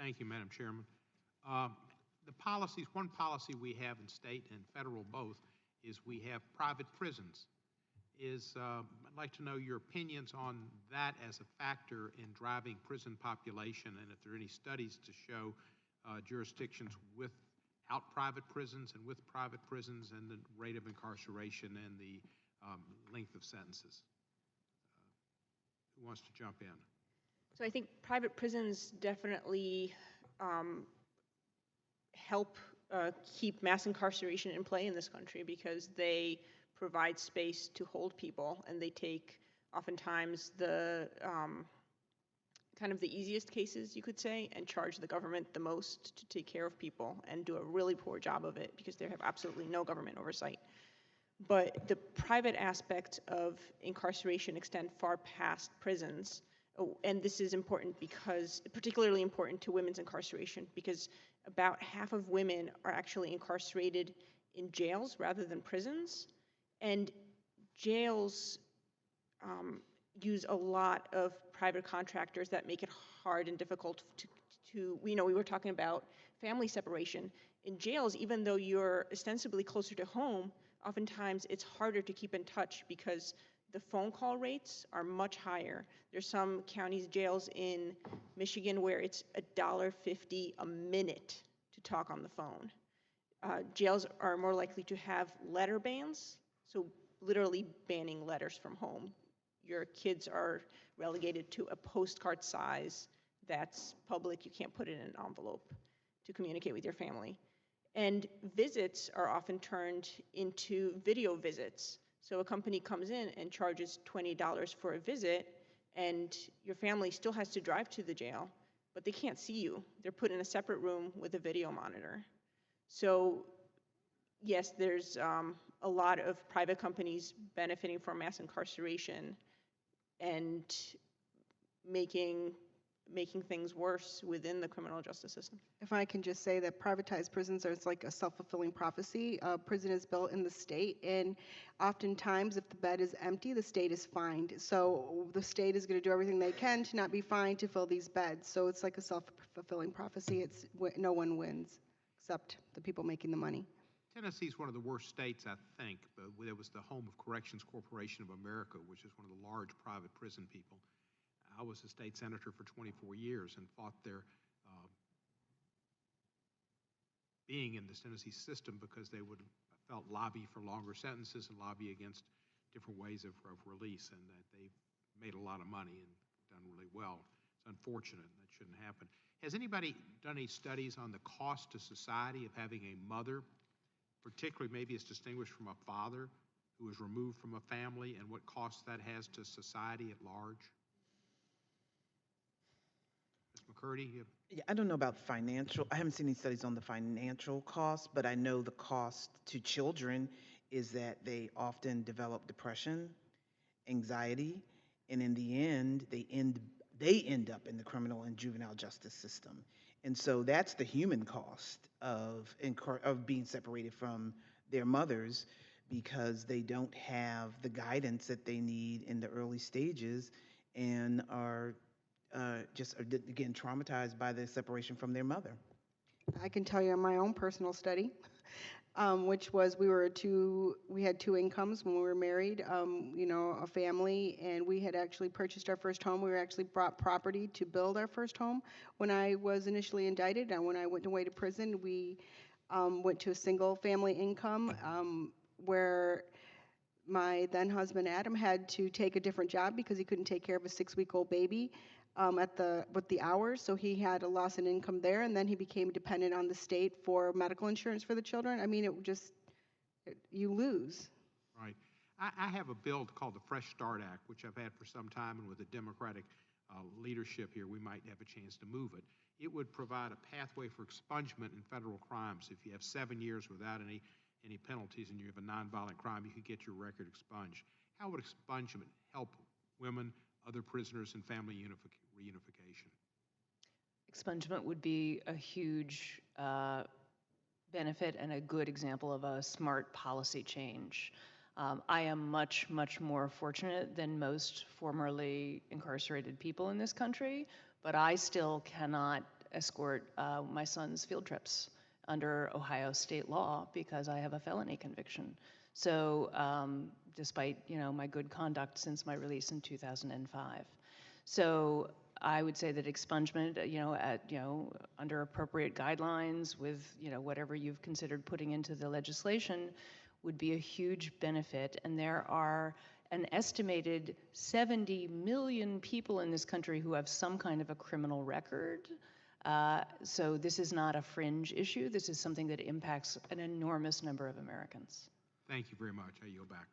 Thank you, Madam Chairman. One policy we have in state and federal both, is we have private prisons. I'd like to know your opinions on that as a factor in driving prison population, and if there are any studies to show jurisdictions without private prisons and with private prisons and the rate of incarceration and the length of sentences. Who wants to jump in? So I think private prisons definitely help keep mass incarceration in play in this country, because they provide space to hold people, and they take oftentimes the kind of the easiest cases, you could say, and charge the government the most to take care of people, and do a really poor job of it because they have absolutely no government oversight. But the private aspect of incarceration extend far past prisons. Oh, and this is important because, particularly important to women's incarceration, because about half of women are actually incarcerated in jails rather than prisons. And jails use a lot of private contractors that make it hard and difficult to we were talking about family separation. In jails, even though you're ostensibly closer to home, oftentimes it's harder to keep in touch because the phone call rates are much higher. There's some counties, jails in Michigan, where it's $1.50 a minute to talk on the phone. Jails are more likely to have letter bans, so literally banning letters from home. Your kids are relegated to a postcard size that's public. You can't put it in an envelope to communicate with your family. And visits are often turned into video visits. So a company comes in and charges $20 for a visit, and your family still has to drive to the jail, but they can't see you. They're put in a separate room with a video monitor. So yes, there's a lot of private companies benefiting from mass incarceration and making things worse within the criminal justice system. If I can just say that privatized prisons are, it's like a self-fulfilling prophecy. Prison is built in the state, and oftentimes if the bed is empty, the state is fined. So the state is going to do everything they can to not be fined to fill these beds. So it's like a self-fulfilling prophecy. No one wins except the people making the money. Tennessee is one of the worst states, I think, but there was the home of Corrections Corporation of America, which is one of the large private prison people. I was a state senator for 24 years and fought their being in the Tennessee system because they felt lobby for longer sentences and lobby against different ways of release, and that they've made a lot of money and done really well. It's unfortunate, and that shouldn't happen. Has anybody done any studies on the cost to society of having a mother, particularly maybe as distinguished from a father, who is removed from a family, and what cost that has to society at large? Ms. McCurdy? Yeah, I don't know about financial. I haven't seen any studies on the financial cost, but I know the cost to children is that they often develop depression, anxiety, and in the end, they end up in the criminal and juvenile justice system. And so that's the human cost of being separated from their mothers, because they don't have the guidance that they need in the early stages, and are again traumatized by the separation from their mother. I can tell you my own personal study, which was we had two incomes when we were married, a family, and we had actually purchased our first home. We were actually brought property to build our first home when I was initially indicted, and when I went away to prison, we went to a single family income where my then husband Adam had to take a different job because he couldn't take care of a 6-week-old baby with the hours, so he had a loss in income there, and then he became dependent on the state for medical insurance for the children. I mean, you lose. Right. I have a bill called the Fresh Start Act, which I've had for some time, and with the Democratic leadership here, we might have a chance to move it. It would provide a pathway for expungement in federal crimes. If you have 7 years without any penalties and you have a nonviolent crime, you could get your record expunged. How would expungement help women, other prisoners, and family reunification? Expungement would be a huge benefit and a good example of a smart policy change. I am much, much more fortunate than most formerly incarcerated people in this country, but I still cannot escort my son's field trips under Ohio state law because I have a felony conviction. So despite, my good conduct since my release in 2005. So I would say that expungement, under appropriate guidelines with, whatever you've considered putting into the legislation would be a huge benefit. And there are an estimated 70 million people in this country who have some kind of a criminal record. So this is not a fringe issue. This is something that impacts an enormous number of Americans. Thank you very much. I yield back.